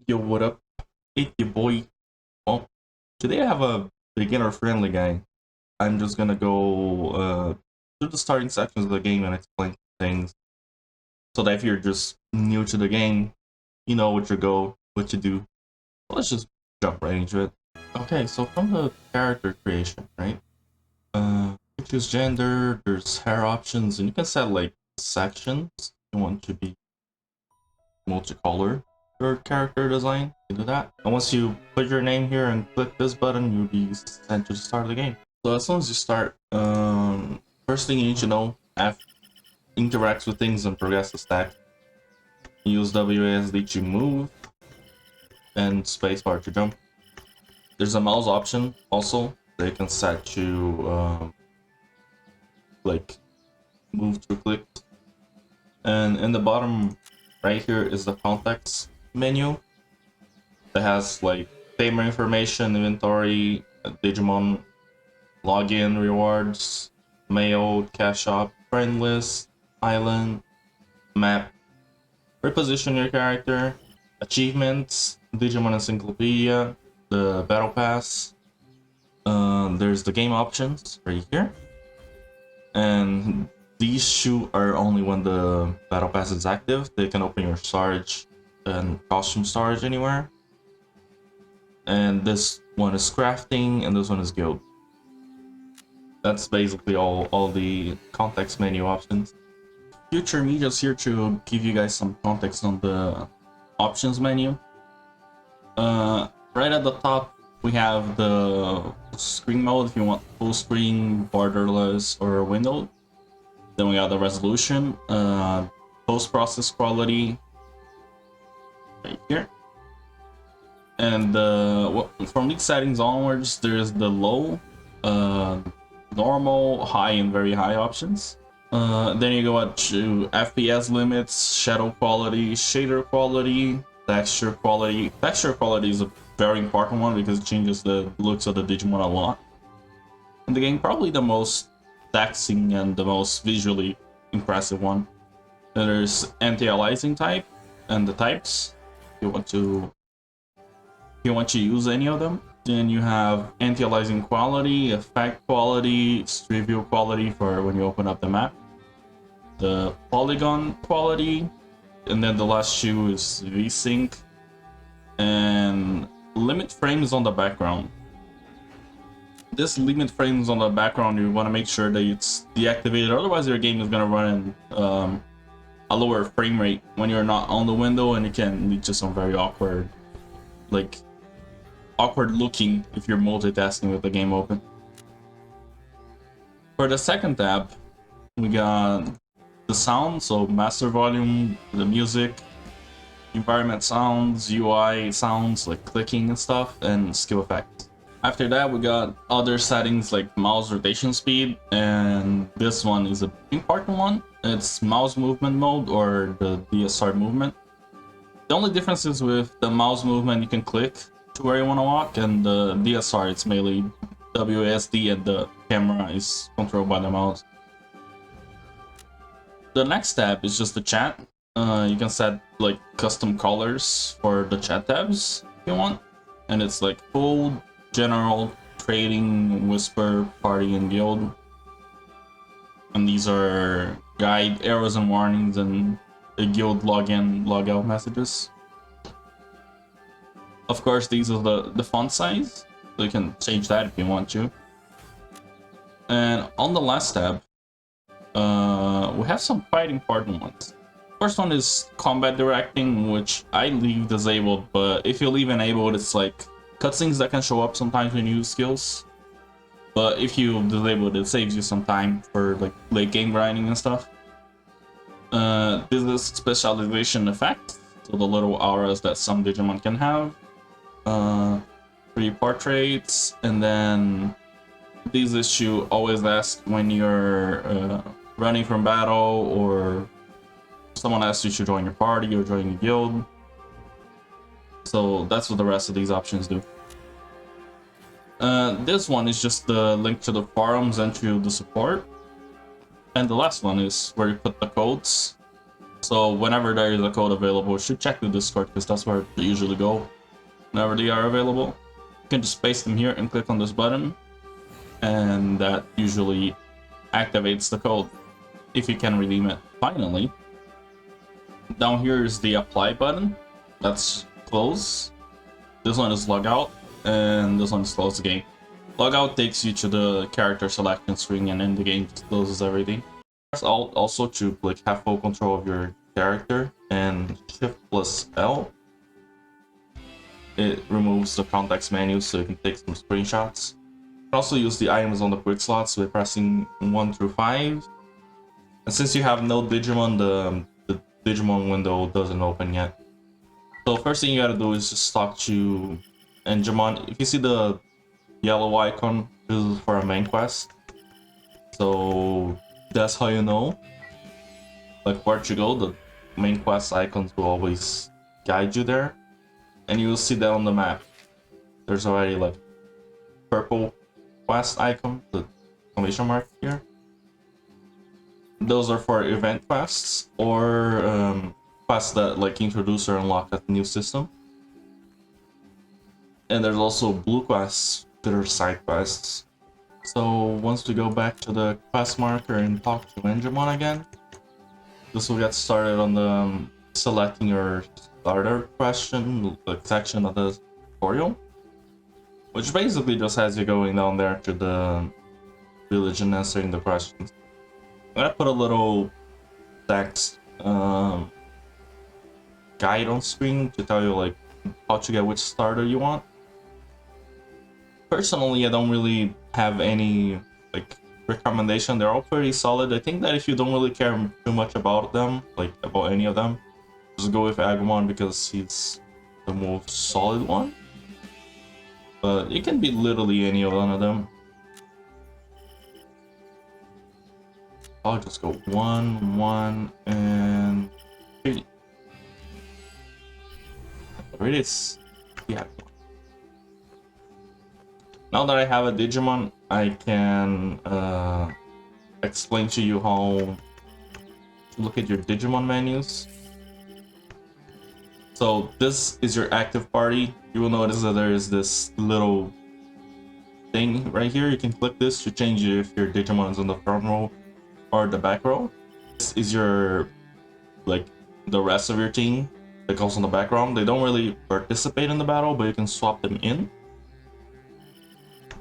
Yo, what up? It's your boy. Well, today I have a beginner-friendly guide. I'm just gonna go through the starting sections of the game and explain things, so that if you're just new to the game, you know what you go, what you do. So let's just jump right into it. Okay, so from the character creation, right? You choose gender. There's hair options, and you can set like sections. You want to be multicolor your character design. You do that, and once you put your name here and click this button, you'll be sent to the start of the game. So as soon as you start, first thing you need to know, F interacts with things and progress the stack. Use WASD to move and spacebar to jump. There's a mouse option also that you can set to like move through clicks. And in the bottom right here is the context menu that has like Tamer information, inventory, Digimon login, rewards, mail, cash shop, friend list, island, map, reposition your character, achievements, Digimon encyclopedia, the battle pass. There's the game options right here, and these two are only when the battle pass is active. They can open your storage and costume storage anywhere. And this one is crafting, and this one is guild. That's basically all the context menu options. Future me just here to give you guys some context on the options menu. Right at the top we have the screen mode if you want full screen, borderless, or window. Then we got the resolution, post-process quality right here. And from these settings onwards, there's the low, normal, high, and very high options. Then you go up to FPS limits, shadow quality, shader quality, texture quality. Texture quality is a very important one because it changes the looks of the Digimon a lot in the game. Probably the most taxing and the most visually impressive one. Then there's anti-aliasing type and the types if you want to use any of them. Then you have anti-aliasing quality, effect quality, street view quality for when you open up the map, the polygon quality, and then the last two is VSync and limit frames on the background. This limit frames on the background, you want to make sure that it's deactivated, otherwise your game is going to run a lower frame rate when you're not on the window, and it can lead to some very awkward looking if you're multitasking with the game open. For the second tab, we got the sound, so master volume, the music, environment sounds, UI sounds like clicking and stuff, and skill effects. After that, we got other settings like mouse rotation speed, and this one is a important one. It's mouse movement mode or the DSR movement. The only difference is with the mouse movement, you can click to where you want to walk, and the DSR, it's mainly WASD, and the camera is controlled by the mouse. The next tab is just the chat. You can set like custom colors for the chat tabs if you want, and it's like full, general, trading, whisper, party, and guild. And these are guide, arrows, and warnings, and the guild login, logout messages. Of course, these are the font size, so you can change that if you want to. And on the last tab, we have some quite important ones. First one is combat directing, which I leave disabled, but if you leave enabled, it's like cutscenes that can show up sometimes when you use skills. But if you disable it, it saves you some time for like late game grinding and stuff. This is specialization effect, so the little auras that some Digimon can have. 3 portraits, and then these is to always ask when you're running from battle, or someone asks you to join your party or join your guild. So that's what the rest of these options do. This one is just the link to the forums and to the support. And the last one is where you put the codes. So whenever there is a code available, you should check the Discord because that's where they usually go. Whenever they are available, you can just paste them here and click on this button, and that usually activates the code if you can redeem it. Finally, down here is the apply button. That's close. This one is logout, and this one is close the game. Logout takes you to the character selection screen, and then the game just closes everything. Press Alt also to have full control of your character, and Shift plus L. It removes the context menu so you can take some screenshots. You can also use the items on the quick slots by pressing 1 through 5. And since you have no Digimon, the Digimon window doesn't open yet. So first thing you gotta do is just talk to Digimon. If you see the yellow icon, this is for a main quest. So that's how you know. Like where to go, the main quest icons will always guide you there. And you'll see that on the map. There's already like purple quest icon, the exclamation mark here. Those are for event quests or quests that like introduce or unlock a new system. And there's also blue quests that are side quests. So once we go back to the quest marker and talk to Digimon again, this will get started on the selecting your starter question section of the tutorial, which basically just has you going down there to the village and answering the questions. I'm gonna put a little text guide on screen to tell you like how to get which starter you want. Personally, I don't really have any like recommendation. They're all pretty solid. I think that if you don't really care too much about them, like about any of them, just go with Agumon because he's the most solid one. But it can be literally any one of them. I'll just go 1, 1, and 3. There it is. Yeah. Now that I have a Digimon, I can explain to you how to look at your Digimon menus. So this is your active party. You will notice that there is this little thing right here. You can click this to change it if your Digimon is in the front row or the back row. This is your, like, the rest of your team that goes in the background. They don't really participate in the battle, but you can swap them in.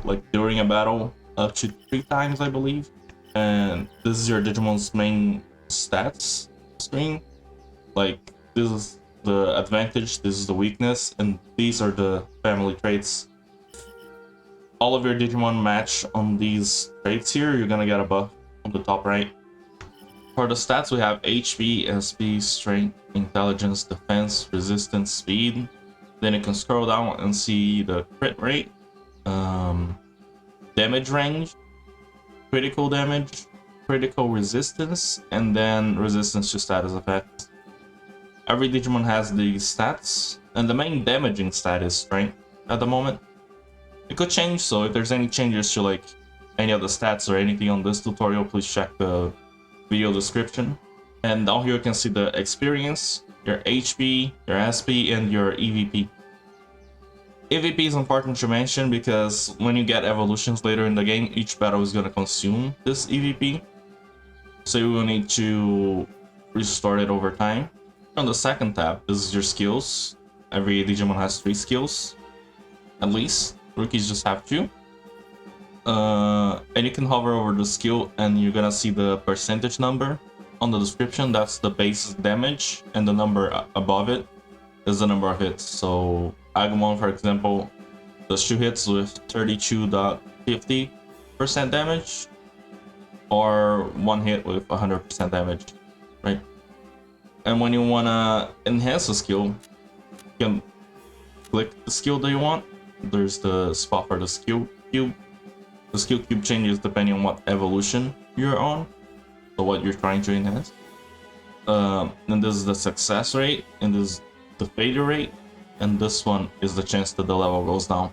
Like during a battle, up to 3 times, I believe. And this is your Digimon's main stats screen. Like, this is the advantage, this is the weakness, and these are the family traits. All of your Digimon match on these traits here, you're gonna get a buff on the top right. For the stats, we have HP, SP, Strength, Intelligence, Defense, Resistance, Speed. Then you can scroll down and see the crit rate, damage range, critical damage, critical resistance, and then resistance to status effects. Every Digimon has these stats, and the main damaging stat is Strength at the moment. It could change, so if there's any changes to like any of the stats or anything on this tutorial, please check the video description. And down here you can see the experience, your HP, your SP, and your EVP. EVP is important to mention because when you get evolutions later in the game, each battle is going to consume this EVP. So you will need to restore it over time. On the second tab, this is your skills. Every Digimon has 3 skills, at least. Rookies just have 2. And you can hover over the skill and you're gonna see the percentage number on the description. That's the base damage, and the number above it is the number of hits. So Agumon, for example, does 2 hits with 32.50% damage, or 1 hit with 100% damage, right? And when you wanna enhance a skill, you can click the skill that you want. There's the spot for the skill cube. The skill cube changes depending on what evolution you're on, so what you're trying to enhance. And this is the success rate, and this is the failure rate, and this one is the chance that the level goes down.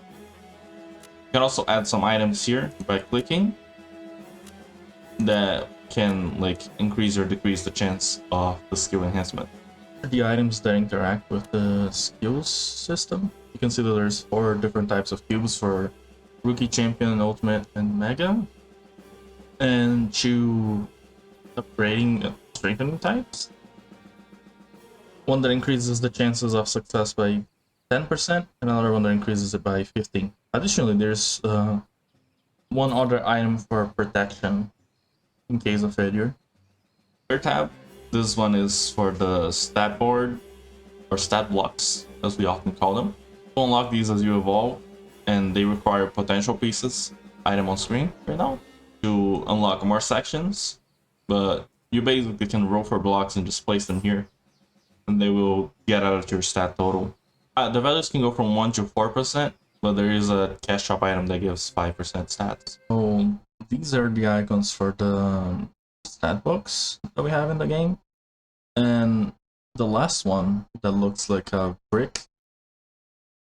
You can also add some items here by clicking that can like increase or decrease the chance of the skill enhancement. The items that interact with the skills system, you can see that there's 4 different types of cubes for Rookie, Champion, Ultimate, and Mega. And 2 upgrading strengthening types. One that increases the chances of success by 10%, and another one that increases it by 15%. Additionally, there's one other item for protection in case of failure. Third tab, this one is for the stat board, or stat blocks, as we often call them. You unlock these as you evolve, and they require potential pieces, item on screen right now, to unlock more sections. But you basically can roll for blocks and just place them here, and they will get out of your stat total. The values can go from 1 to 4%, but there is a cash shop item that gives 5% stats. So these are the icons for the stat books that we have in the game. And the last one that looks like a brick,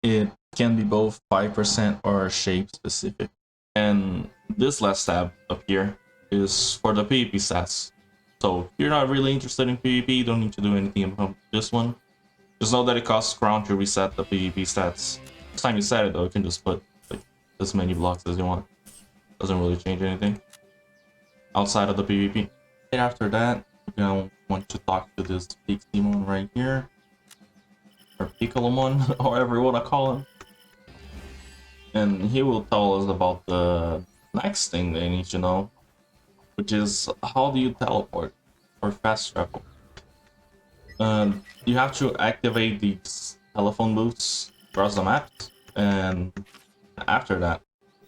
it can be both 5% or shape specific. And this last tab up here is for the PvP stats. So if you're not really interested in PvP, you don't need to do anything about this one. Just know that it costs crown to reset the PvP stats. Next time you set it though, you can just put like as many blocks as you want. Doesn't really change anything outside of the PvP. And after that, you're gonna want to talk to this Digimon right here, or Piccolomon, however you want to call him. And he will tell us about the next thing they need to know, which is how do you teleport or fast travel. You have to activate these telephone booths across the map, and after that,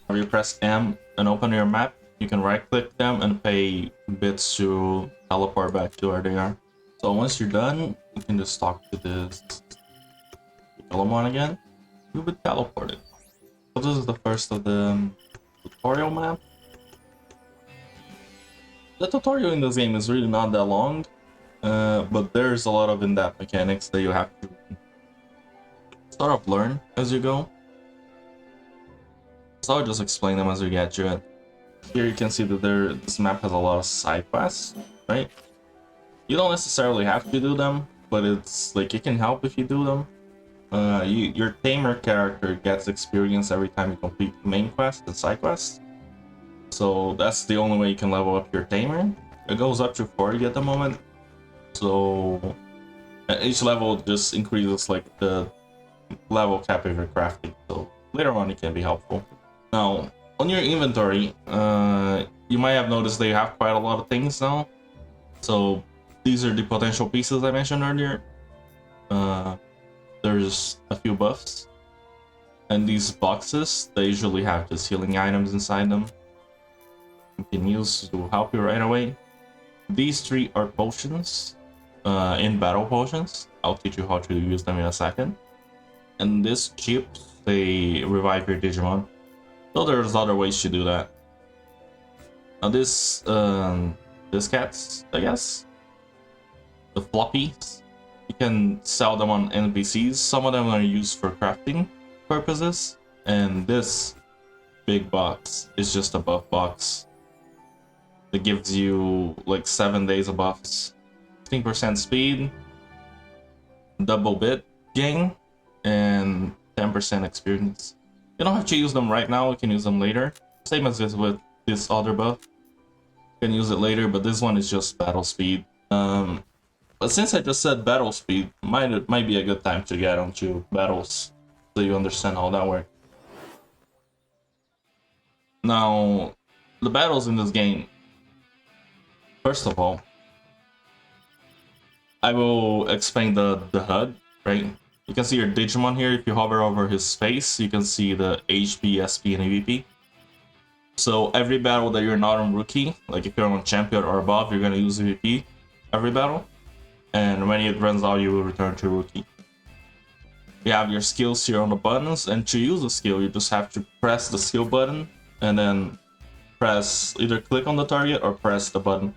when you press M and open your map, you can right click them and pay bits to teleport back to where they are. So once you're done, you can just talk to this Biyomon again. You'll be teleported. So this is the first of the tutorial map. The tutorial in this game is really not that long, but there's a lot of in-depth mechanics that you have to sort of learn as you go. So I'll just explain them as we get to it. Here you can see that this map has a lot of side quests, right? You don't necessarily have to do them, but it's like it can help if you do them. Your Tamer character gets experience every time you complete main quest and side quests. So that's the only way you can level up your Tamer. It goes up to 40 at the moment. So each level just increases like the level cap of your crafting. So later on it can be helpful. Now, on your inventory, you might have noticed that you have quite a lot of things now. So these are the potential pieces I mentioned earlier. There's a few buffs, and these boxes, they usually have just healing items inside them. You can use to help you right away. These 3 are potions, in battle potions. I'll teach you how to use them in a second. And these chips, they revive your Digimon. So there's other ways to do that. Now this cats, I guess, the floppies, you can sell them on NPCs. Some of them are used for crafting purposes, and this big box is just a buff box that gives you like 7 days of buffs, 15% speed, double bit gain, and 10% experience. You don't have to use them right now, you can use them later. Same as this with this other buff. You can use it later, but this one is just battle speed. But since I just said battle speed, it might be a good time to get onto battles so you understand how that works. Now, the battles in this game, first of all, I will explain the HUD, right? You can see your Digimon here. If you hover over his face, you can see the HP, SP, and EVP. So every battle that you're not on Rookie, like if you're on Champion or above, you're gonna use EVP every battle. And when it runs out, you will return to Rookie. You have your skills here on the buttons, and to use the skill, you just have to press the skill button, and then press, either click on the target or press the button.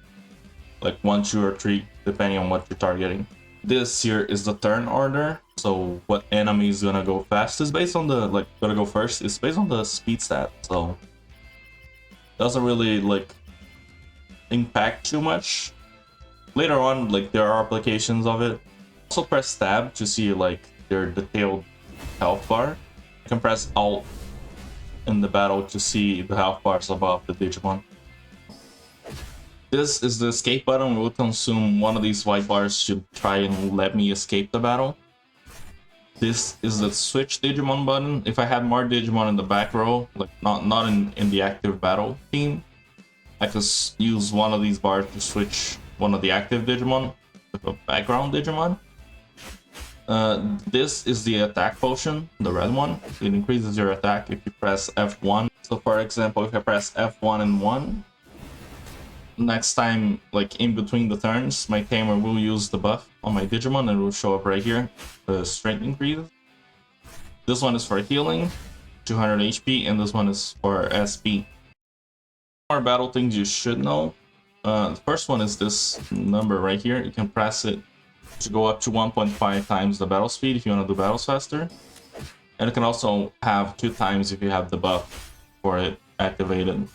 Like 1, 2, or 3, depending on what you're targeting. This here is the turn order, so what enemy is gonna go fast is based on the, like, gonna go first, it's based on the speed stat, so doesn't really, like, impact too much. Later on, like, there are applications of it. Also press tab to see like their detailed health bar. You can press alt in the battle to see the health bars above the Digimon. This is the escape button. We'll consume one of these white bars to try and let me escape the battle. This is the switch Digimon button. If I had more Digimon in the back row, like not in the active battle team, I could use one of these bars to switch one of the active Digimon with a background Digimon. This is the attack potion, the red one. It increases your attack if you press F1. So for example, if I press F1 and 1, next time, like in between the turns, my Tamer will use the buff on my Digimon and it will show up right here. The strength increase. This one is for healing, 200 HP, and this one is for SP. More battle things you should know. The first one is this number right here. You can press it to go up to 1.5 times the battle speed if you want to do battles faster. And it can also have 2 times if you have the buff for it activated.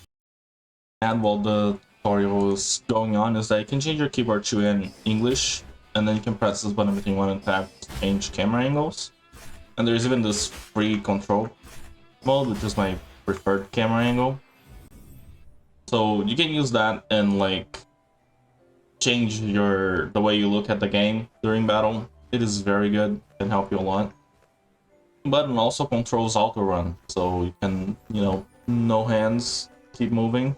And while the tutorial is going on is that you can change your keyboard to in English, and then you can press this button between 1 and tab to change camera angles. And there's even this free control mode, which is my preferred camera angle. So you can use that and like change the way you look at the game during battle. It is very good, it can help you a lot. The button also controls auto run, so you can, you know, no hands, keep moving.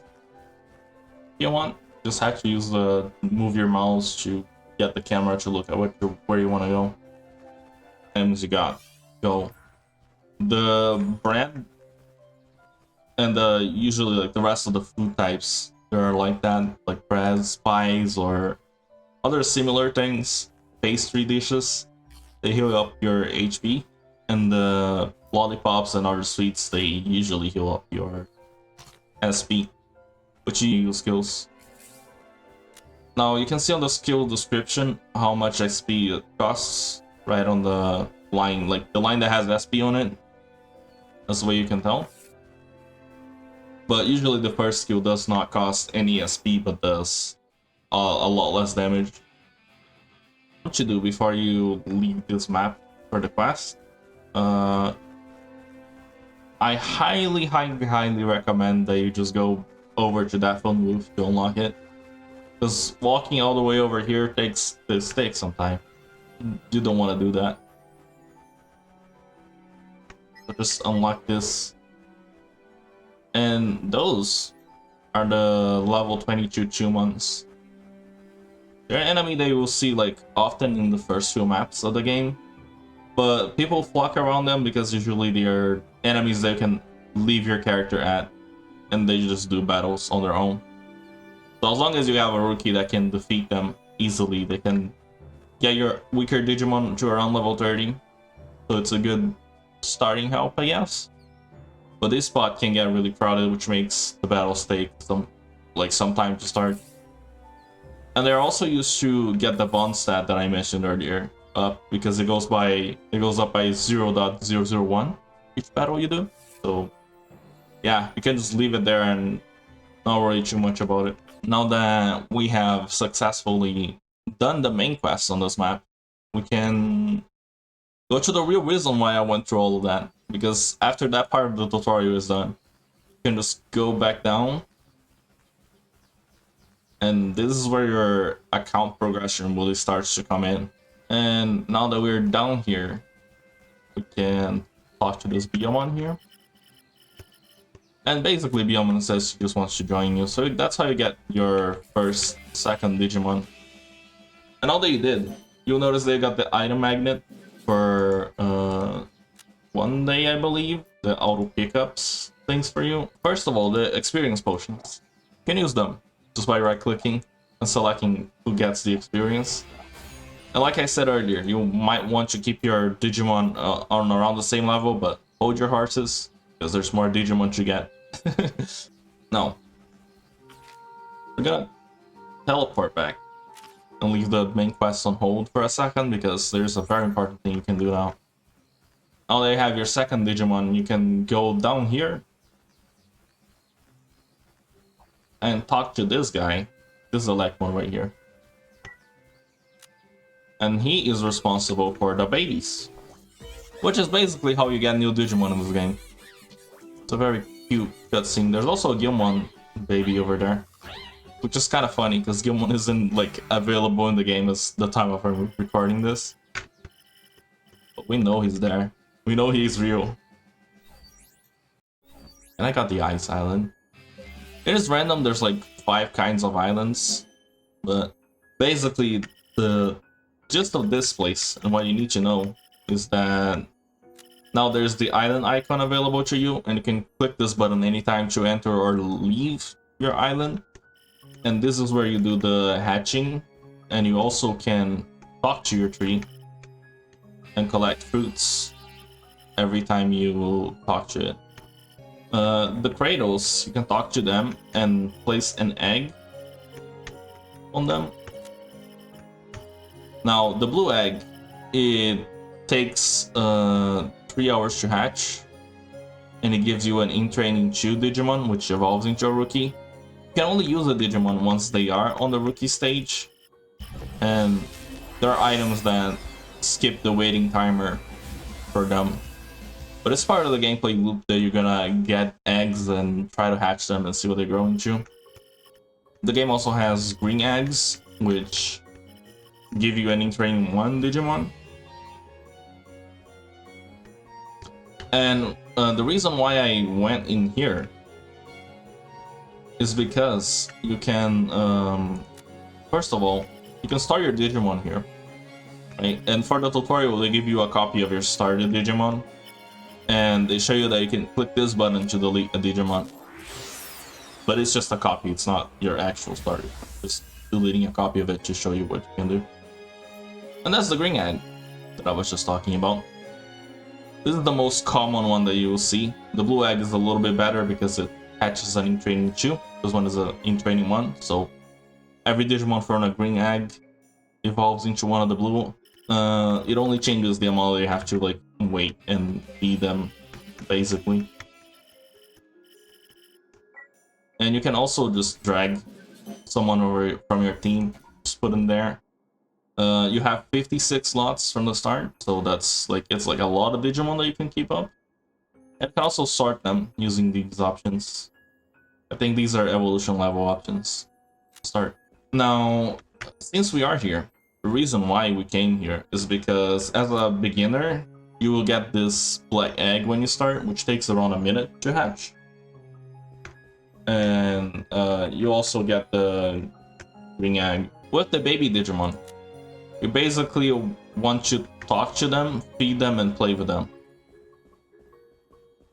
If you want, just have to use the move your mouse to get the camera to look at where you want to go. And you got go. The brand and usually like the rest of the food types, they're like that, like breads, pies, or other similar things, pastry dishes. They heal up your HP, and the lollipops and other sweets, they usually heal up your SP, which you use skills. Now you can see on the skill description how much XP it costs, right on the line, like the line that has SP on it. That's the way you can tell. But usually the first skill does not cost any SP, but does a lot less damage. What you do before you leave this map for the quest? I highly recommend that you just go over to that phone booth to unlock it. Because walking all the way over here takes some time. You don't want to do that. So just unlock this. And those are the level 22 Chuumons. They're an enemy that you will see like often in the first few maps of the game. But people flock around them because usually they are enemies that you can leave your character at. And they just do battles on their own. So as long as you have a rookie that can defeat them easily, they can get your weaker Digimon to around level 30. So it's a good starting help, I guess. But this spot can get really crowded, which makes the battles take some time to start. And they're also used to get the bond stat that I mentioned earlier up, because it goes up by 0.001 each battle you do. So yeah, you can just leave it there and not worry too much about it. Now that we have successfully done the main quest on this map, we can go to the real reason why I went through all of that. Because after that part of the tutorial is done, you can just go back down. And this is where your account progression really starts to come in. And now that we're down here, we can talk to this Biyomon here. And basically Biyomon says he just wants to join you. So that's how you get your second Digimon. And all that you did, you'll notice they got the item magnet for one day, I believe. The auto pickups things for you. First of all, the experience potions. You can use them just by right clicking and selecting who gets the experience. And like I said earlier, you might want to keep your Digimon on around the same level, but hold your horses, because there's more Digimon to get. Now, we're gonna teleport back and leave the main quest on hold for a second, because there's a very important thing you can do now. Now that you have your second Digimon, you can go down here and talk to this guy. This is the left one right here. And he is responsible for the babies, which is basically how you get new Digimon in this game. It's a very cute cutscene. There's also a Gilmon baby over there, which is kind of funny because Gilmon isn't like available in the game as the time of our recording this. But we know he's there. We know he's real. And I got the Ice Island. It is random, there's like 5 kinds of islands. But basically the gist of this place and what you need to know is that now there's the island icon available to you, and you can click this button anytime to enter or leave your island. And this is where you do the hatching, and you also can talk to your tree and collect fruits every time you talk to it. The cradles, you can talk to them and place an egg on them. Now, the blue egg, it takes 3 hours to hatch, and it gives you an in-training 2 Digimon, which evolves into a rookie. You can only use a Digimon once they are on the rookie stage, and there are items that skip the waiting timer for them. But it's part of the gameplay loop that you're gonna get eggs and try to hatch them and see what they grow into. The game also has green eggs, which give you an in-training 1 Digimon. And the reason why I went in here is because you can, first of all, you can start your Digimon here, right? And for the tutorial, they give you a copy of your started Digimon, and they show you that you can click this button to delete a Digimon. But it's just a copy, it's not your actual starter. Just deleting a copy of it to show you what you can do. And that's the green egg that I was just talking about. This is the most common one that you will see. The blue egg is a little bit better because it hatches an in-training 2. This one is an in-training 1, so every Digimon from a green egg evolves into one of the blue. It only changes the amount that you have to like wait and feed them, basically. And you can also just drag someone over from your team, just put them there. You have 56 slots from the start, so that's like, it's like a lot of Digimon that you can keep up. And you can also sort them using these options. I think these are evolution level options. Start. Now, since we are here, the reason why we came here is because as a beginner, you will get this black egg when you start, which takes around a minute to hatch. And you also get the green egg with the baby Digimon. You basically want to talk to them, feed them, and play with them.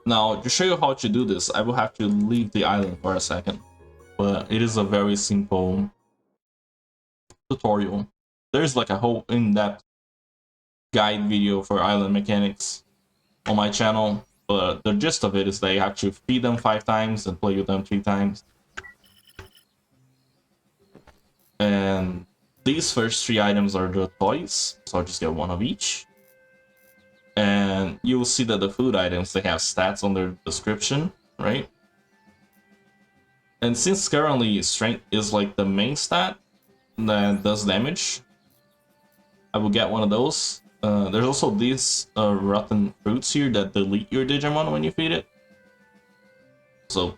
Now, to show you how to do this, I will have to leave the island for a second. But it is a very simple tutorial. There's like a whole in-depth guide video for island mechanics on my channel. But the gist of it is that you have to feed them 5 times and play with them 3 times. And these first 3 items are the toys, so I'll just get 1 of each. And you'll see that the food items, they have stats on their description, right? And since currently strength is like the main stat that does damage, I will get 1 of those. There's also these rotten fruits here that delete your Digimon when you feed it. So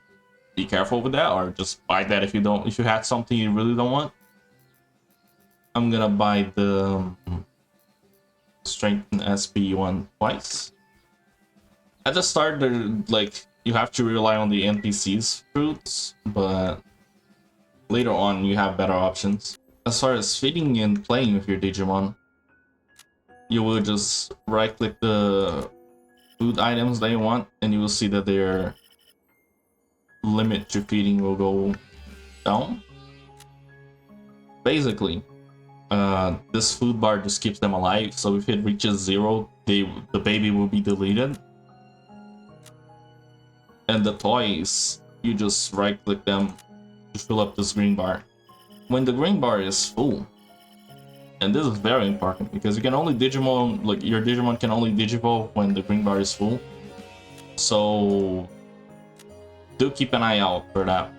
be careful with that, or just buy that if you had something you really don't want. I'm gonna buy the Strength SP one twice. At the start, like, you have to rely on the NPCS fruits, but later on you have better options. As far as feeding and playing with your Digimon, you will just right-click the food items that you want, and you will see that their limit to feeding will go down. Basically, this food bar just keeps them alive, so if it reaches 0, the baby will be deleted. And the toys, you just right-click them to fill up this green bar. When the green bar is full, and this is very important because you can only Digimon, like your Digimon can only Digivolve when the green bar is full. So do keep an eye out for that.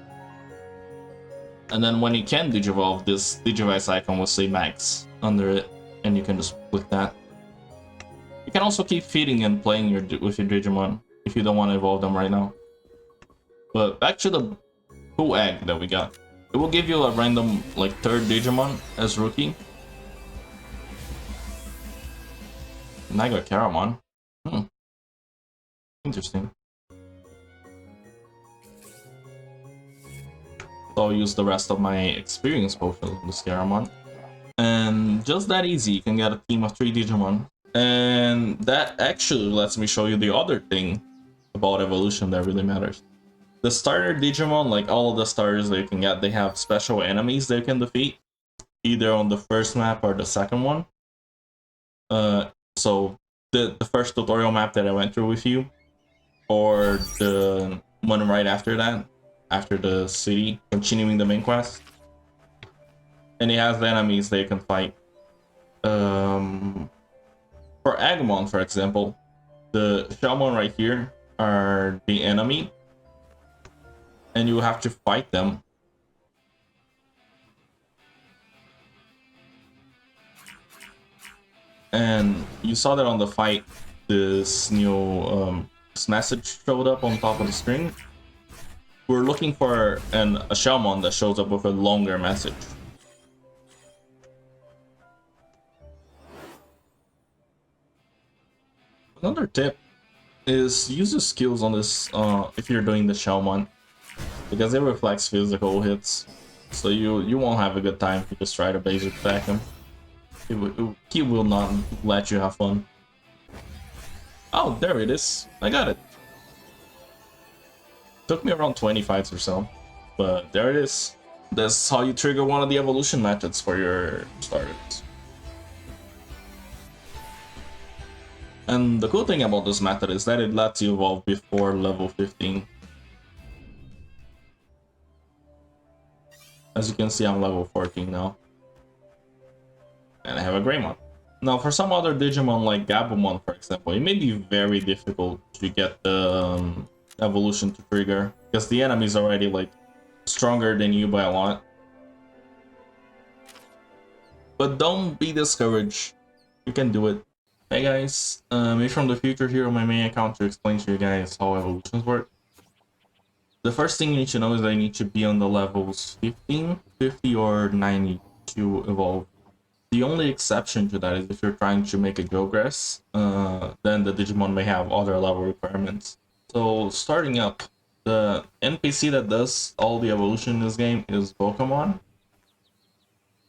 And then when you can digivolve, this Digivice icon will say max under it, and you can just click that. You can also keep feeding and playing with your Digimon if you don't want to evolve them right now. But back to the cool egg that we got. It will give you a random like third Digimon as rookie. And I got Caramon. Interesting. So I'll use the rest of my experience potion on this Caramon. And just that easy, you can get a team of 3 Digimon. And that actually lets me show you the other thing about evolution that really matters. The starter Digimon, like all of the starters that you can get, they have special enemies they can defeat, either on the first map or the second one. So the first tutorial map that I went through with you, or the one right after that, after the city, continuing the main quest. And it has the enemies they can fight. For Agumon, for example, the Chuumon right here are the enemy, and you have to fight them. And you saw that on the fight, this new this message showed up on top of the screen. We're looking for a Chuumon that shows up with a longer message. Another tip is use the skills on this if you're doing the Chuumon, because it reflects physical hits, so you won't have a good time if you just try to basic attack him. He will not let you have fun. Oh, there it is. I got it. Took me around 20 fights or so, but there it is. That's how you trigger one of the evolution methods for your starters. And the cool thing about this method is that it lets you evolve before level 15. As you can see, I'm level 14 now. And I have a Greymon. Now, for some other Digimon like Gabumon, for example, it may be very difficult to get the evolution to trigger, because the enemy is already like stronger than you by a lot. But don't be discouraged. You can do it. Hey guys, me from the future here on my main account to explain to you guys how evolutions work. The first thing you need to know is that you need to be on the levels 15, 50, or 90 to evolve. The only exception to that is if you're trying to make a Geograss, then the Digimon may have other level requirements. So starting up, the NPC that does all the evolution in this game is Bokomon.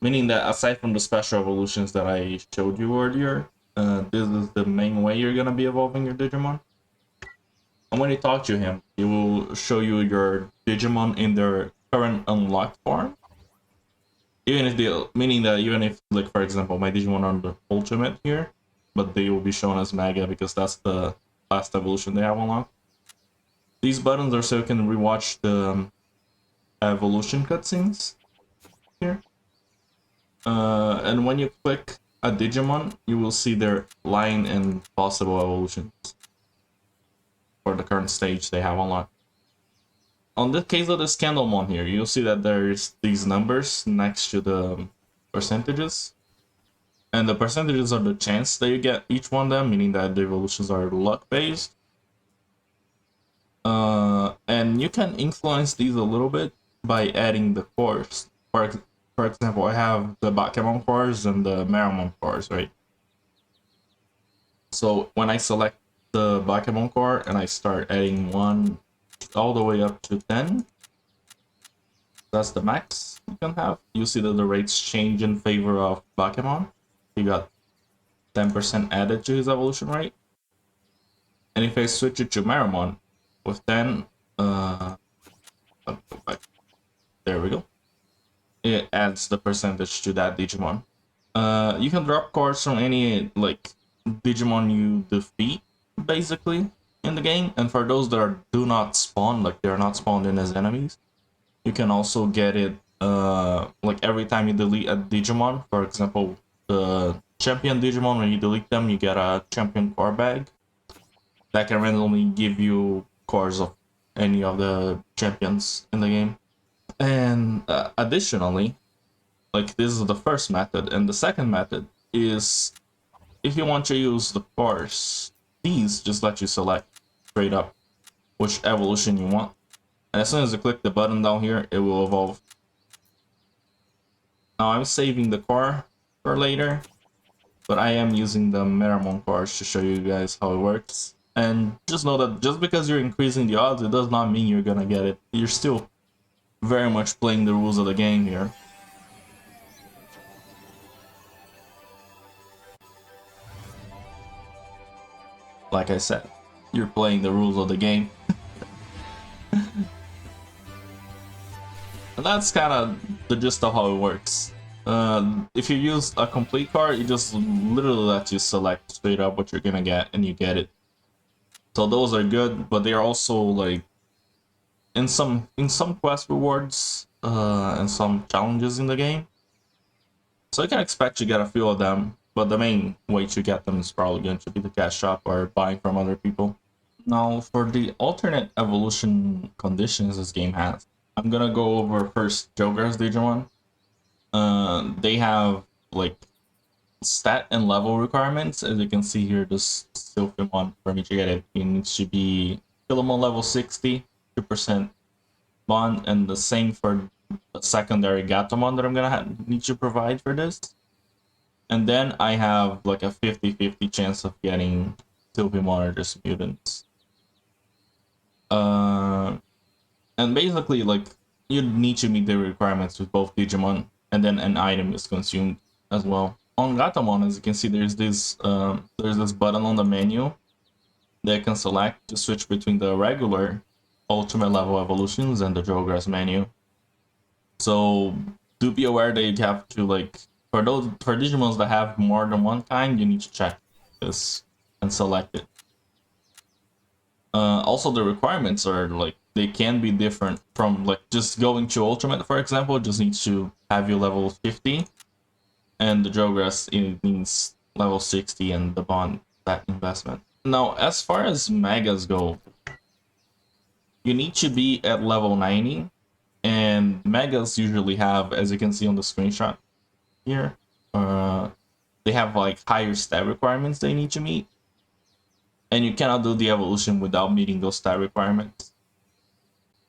Meaning that aside from the special evolutions that I showed you earlier, this is the main way you're gonna be evolving your Digimon. And when you talk to him, he will show you your Digimon in their current unlocked form. Even if they, meaning that even if, like for example, my Digimon are the Ultimate here, but they will be shown as Mega because that's the last evolution they have unlocked. These buttons are so you can rewatch the evolution cutscenes here. And when you click a Digimon, you will see their line and possible evolutions for the current stage they have unlocked. On the case of this Candlemon here, you'll see that there's these numbers next to the percentages. And the percentages are the chance that you get each one of them, meaning that the evolutions are luck based. And you can influence these a little bit by adding the cores. For example, I have the Bokomon cores and the Mushroomon cores, right? So when I select the Bokomon core and I start adding 1 all the way up to 10, that's the max you can have. You see that the rates change in favor of Bokomon. He got 10% added to his evolution rate. And if I switch it to Mushroomon with 10, there we go. It adds the percentage to that Digimon. You can drop cores from any like Digimon you defeat, basically, in the game. And for those that do not spawn, like they're not spawned in as enemies, you can also get it like every time you delete a Digimon. For example, the champion Digimon, when you delete them, you get a champion core bag that can randomly give you cores of any of the champions in the game. And additionally, like this is the first method, and the second method is if you want to use the course, these just let you select straight up which evolution you want. And as soon as you click the button down here, it will evolve. Now I'm saving the core for later, but I am using the Meramon course to show you guys how it works. And just know that just because you're increasing the odds, it does not mean you're gonna get it. You're still very much playing the rules of the game here. Like I said, you're playing the rules of the game. And that's kind of the gist of how it works. If you use a complete card, it just literally lets you select straight up what you're gonna get, and you get it. So those are good, but they are also like in some quest rewards and some challenges in the game. So you can expect to get a few of them, but the main way to get them is probably going to be the cash shop or buying from other people. Now for the alternate evolution conditions this game has, I'm gonna go over first Joker's Digimon. They have like stat and level requirements. As you can see here, this Silphimon, for me to get it, it needs to be Philomon level 60, 2% bond, and the same for the secondary Gatomon that I'm gonna need to provide for this. And then I have like a 50-50 chance of getting Silphimon or just mutants. And basically, like, you need to meet the requirements with both Digimon, and then an item is consumed as well. On Gatomon, as you can see, there's this button on the menu that you can select to switch between the regular ultimate level evolutions and the Jogras menu. So do be aware that you have to, like, for Digimons that have more than one kind, you need to check this and select it. Also, the requirements are like they can be different from like just going to ultimate, for example. Just needs to have you level 50, and the Jogras it needs level 60, and the bond that investment. Now, as far as megas go, you need to be at level 90, and megas usually have, as you can see on the screenshot here, they have like higher stat requirements they need to meet, and you cannot do the evolution without meeting those stat requirements.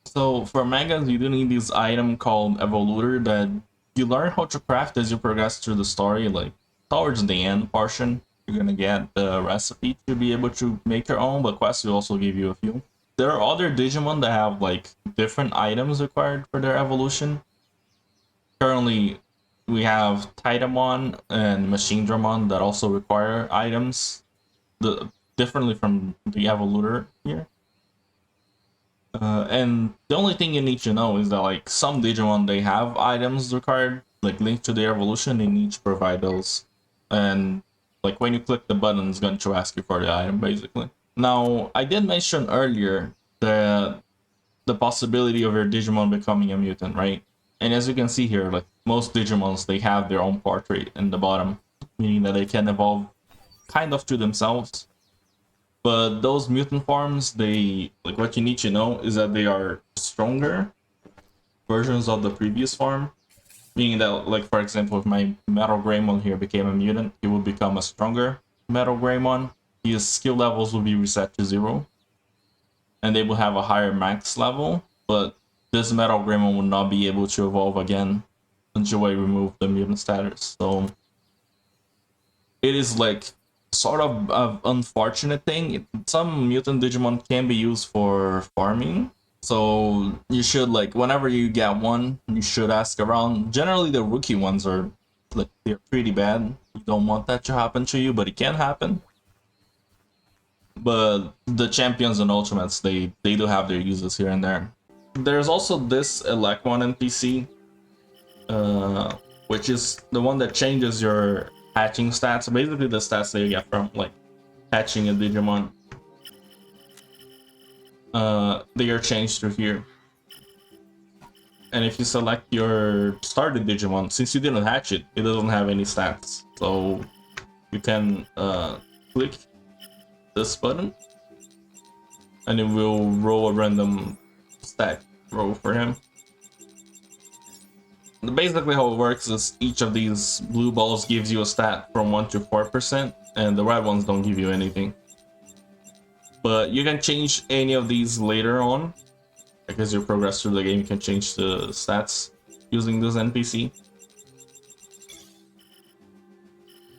So for megas, you do need this item called Evolutor that you learn how to craft as you progress through the story. Like towards the end portion, you're gonna get the recipe to be able to make your own, but quests will also give you a few. There are other Digimon that have like different items required for their evolution. Currently, we have Titamon and Machine Dramon that also require items differently from the Evolutor here. And the only thing you need to know is that like some Digimon, they have items required, like linked to their evolution, they need to provide those. And like when you click the button, it's going to ask you for the item basically. Now, I did mention earlier the possibility of your Digimon becoming a mutant, right? And as you can see here, like most Digimons, they have their own portrait in the bottom, meaning that they can evolve kind of to themselves. But those mutant forms, they like what you need to know is that they are stronger versions of the previous form. Meaning that, like for example, if my Metal Greymon here became a mutant, he will become a stronger Metal Greymon. His skill levels will be reset to 0. And they will have a higher max level, but this Metal Greymon will not be able to evolve again until I remove the mutant status. So it is like sort of an unfortunate thing. Some mutant Digimon can be used for farming, so you should, like, whenever you get one, you should ask around. Generally, the rookie ones are like they're pretty bad. You don't want that to happen to you, but it can happen. But the champions and ultimates, they do have their uses here and there. There's also this Elecmon NPC, which is the one that changes your hatching stats. Basically, the stats that you get from like hatching a Digimon. They are changed through here. And if you select your started Digimon, since you didn't hatch it, it doesn't have any stats. So you can click this button, and it will roll a random stat roll for him. Basically how it works is each of these blue balls gives you a stat from 1 to 4%, and the red ones don't give you anything. But you can change any of these later on. Like as you progress through the game, you can change the stats using this NPC.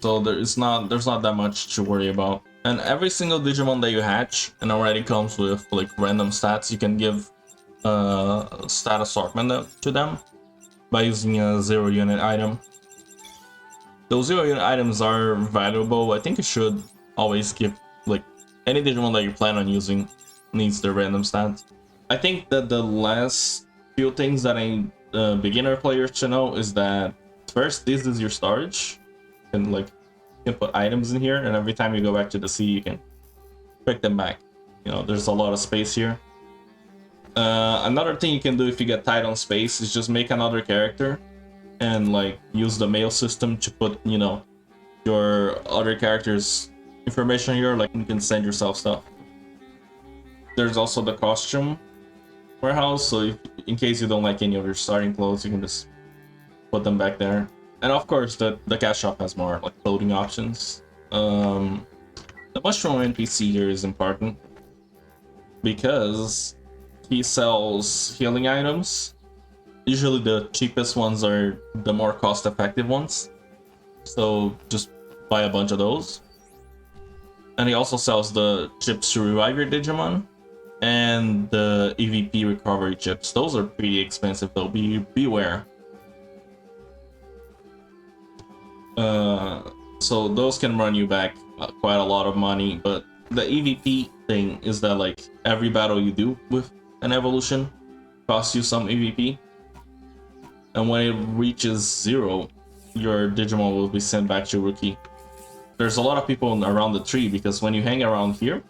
So there's not that much to worry about. And every single Digimon that you hatch and already comes with like random stats, you can give stat assortment to them by using a 0-unit item. Those 0-unit items are valuable. I think you should always give, like, any Digimon that you plan on using needs their random stats. I think that the last few things that beginner players should know is that first, this is your storage. And like, you can put items in here, and every time you go back to the sea, you can pick them back. You know, there's a lot of space here. Another thing you can do if you get tight on space is just make another character and like use the mail system to put, you know, your other character's information here. Like you can send yourself stuff. There's also the costume warehouse, so if, in case you don't like any of your starting clothes, you can just put them back there. And of course, the cash shop has more like clothing options. The mushroom NPC here is important because he sells healing items. Usually the cheapest ones are the more cost-effective ones, so just buy a bunch of those. And he also sells the chips to revive your Digimon and the EVP recovery chips. Those are pretty expensive though, beware. So those can run you back quite a lot of money, but the EVP thing is that like every battle you do with an evolution costs you some EVP, and when it reaches 0, your Digimon will be sent back to Rookie. There's a lot of people around the tree because when you hang around here,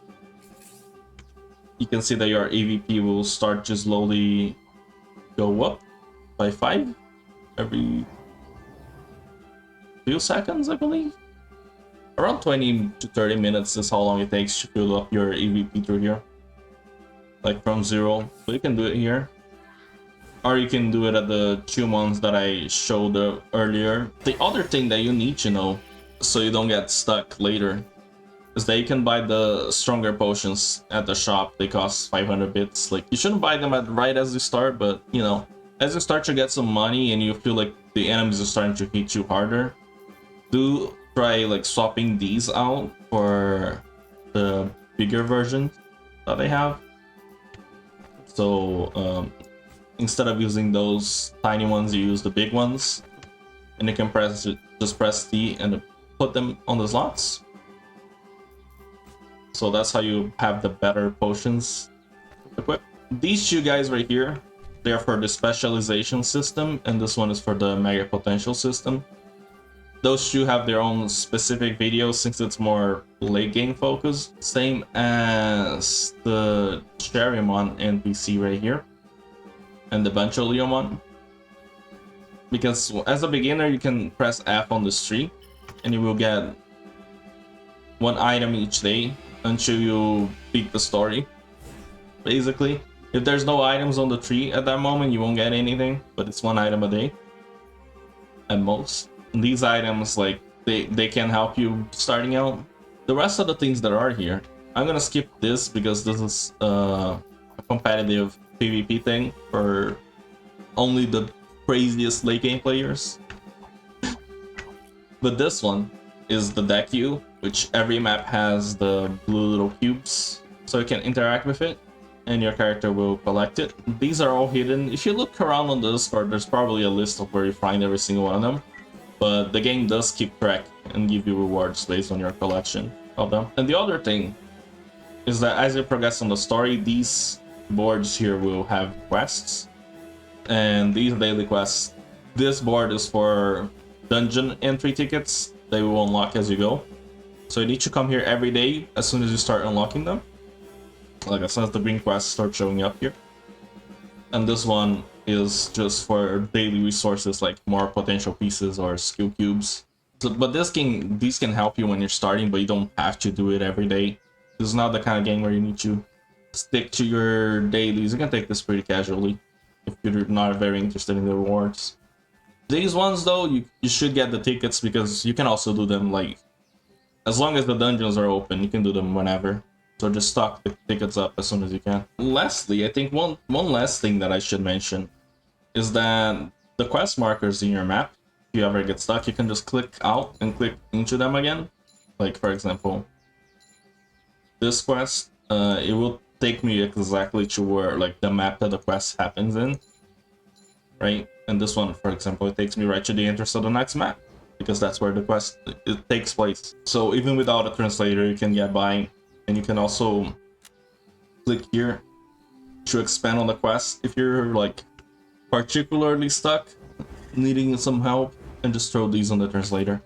you can see that your EVP will start to slowly go up by 5 every few seconds, I believe. Around 20 to 30 minutes is how long it takes to fill up your EVP through here. Like from 0. So you can do it here. Or you can do it at the Chuumons that I showed earlier. The other thing that you need to know, so you don't get stuck later, is that you can buy the stronger potions at the shop. They cost 500 bits. Like, you shouldn't buy them right as you start, but, you know, as you start to get some money and you feel like the enemies are starting to hit you harder, do try like swapping these out for the bigger version that they have. So instead of using those tiny ones, you use the big ones, and you can just press T and put them on the slots. So that's how you have the better potions equipped. These two guys right here, they're for the specialization system, and this one is for the mega potential system. Those two have their own specific videos since it's more late game focused. Same as the Chuumon NPC right here and the Biyomon. Because as a beginner, you can press F on this tree and you will get 1 item each day until you beat the story. Basically, if there's no items on the tree at that moment, you won't get anything, but it's 1 item a day at most. These items, like, they can help you starting out. The rest of the things that are here, I'm gonna skip this because this is a competitive PvP thing for only the craziest late game players. But this one is the deck queue, which every map has the blue little cubes, so you can interact with it and your character will collect it. These are all hidden. If you look around on the Discord, there's probably a list of where you find every single one of them. But the game does keep track and give you rewards based on your collection of them. And the other thing is that as you progress on the story, these boards here will have quests. And these daily quests, this board is for dungeon entry tickets. They will unlock as you go. So you need to come here every day as soon as you start unlocking them. Like as soon as the green quests start showing up here. And this one is just for daily resources like more potential pieces or skill cubes. So, but these can help you when you're starting, but you don't have to do it every day. This is not the kind of game where you need to stick to your dailies. You can take this pretty casually if you're not very interested in the rewards. These ones though, you should get the tickets because you can also do them like, as long as the dungeons are open, you can do them whenever. So just stock the tickets up as soon as you can. Lastly, I think one last thing that I should mention is that the quest markers in your map, if you ever get stuck, you can just click out and click into them again. Like for example, this quest, it will take me exactly to where like the map that the quest happens in, right? And this one, for example, it takes me right to the entrance of the next map because that's where the quest it takes place. So even without a translator, you can get by, and you can also click here to expand on the quest if you're like particularly stuck, needing some help, and just throw these on the translator.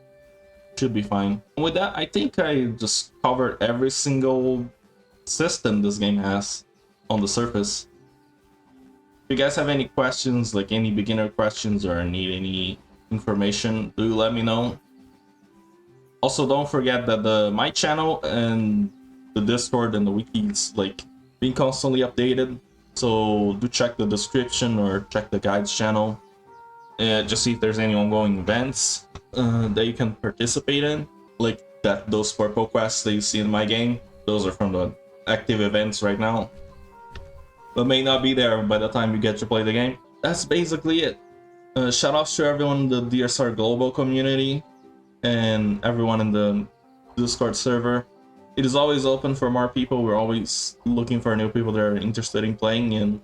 Should be fine. And with that, I think I just covered every single system this game has on the surface. If you guys have any questions, like any beginner questions or need any information, do let me know. Also, don't forget that my channel and the Discord and the wiki is like being constantly updated. So do check the description or check the guides channel. Just see if there's any ongoing events that you can participate in. Like those purple quests that you see in my game. Those are from the active events right now, but may not be there by the time you get to play the game. That's basically it. Shout outs to everyone in the DSR Global community and everyone in the Discord server. It is always open for more people. We're always looking for new people that are interested in playing, and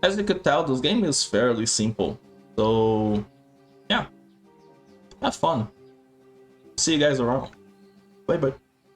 as you could tell, this game is fairly simple. So yeah, have fun. See you guys around. Bye bye.